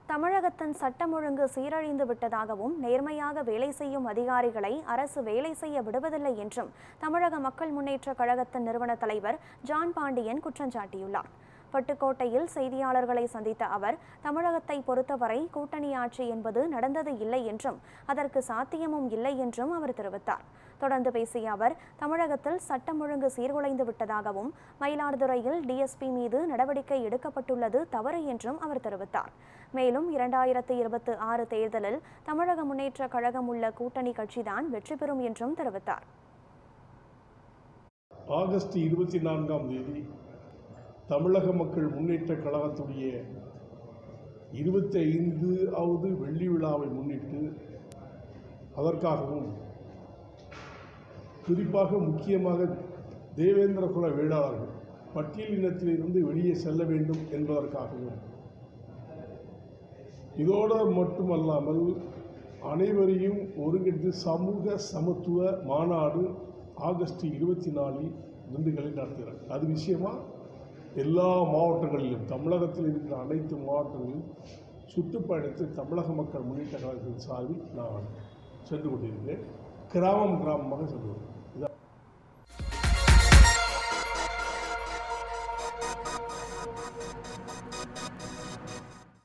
தமிழகத்தின் சட்டம் ஒழுங்கு சீரழிந்து விட்டதாகவும் நேர்மையாக வேலை செய்யும் அதிகாரிகளை அரசு வேலை செய்ய விடுவதில்லை என்றும் தமிழக மக்கள் முன்னேற்ற கழகத்தின் நிறுவன தலைவர் ஜான் பாண்டியன் குற்றம் சாட்டியுள்ளார். பட்டுக்கோட்டையில் செய்தியாளர்களை சந்தித்த அவர், தமிழகத்தை பொறுத்தவரை கூட்டணி ஆட்சி என்பது நடந்தது இல்லை என்றும் அதற்கு சாத்தியமும் இல்லை என்றும் அவர் தெரிவித்தார். தொடர்ந்து பேசிய அவர், தமிழகத்தில் சட்டம் ஒழுங்கு சீர்குலைந்து விட்டதாகவும் மயிலாடுதுறையில் டிஎஸ்பி மீது நடவடிக்கை எடுக்கப்பட்டுள்ளது தவறு என்றும் அவர் தெரிவித்தார். மேலும் 2026 தேர்தலில் தமிழக முன்னேற்ற கழகம் உள்ள கூட்டணி கட்சிதான் வெற்றி பெறும் என்றும் தெரிவித்தார். ஆகஸ்ட் 24ஆம் தேதி தமிழக மக்கள் முன்னேற்ற கழகத்துடைய 25வது வெள்ளி விழாவை முன்னிட்டு அதற்காகவும் குறிப்பாக முக்கியமாக தேவேந்திர குல வேளாளர்கள் பட்டியலினத்திலிருந்து வெளியே செல்ல வேண்டும் என்பதற்காகவும் இதோடு மட்டுமல்லாமல் அனைவரையும் ஒருங்கிணைத்து சமூக சமத்துவ மாநாடு ஆகஸ்ட் 24 திண்டுக்கல்லில் நடத்துகிறார். அது விஷயமாக எல்லா மாவட்டங்களிலும் தமிழகத்தில் இருக்கிற அனைத்து மாவட்டங்களிலும் சுற்றுப்பயணித்து தமிழக மக்கள் முன்னேற்ற கழகத்தின் சார்பில் நான் சென்று கொண்டிருக்கிறேன். கிராமமாக சென்று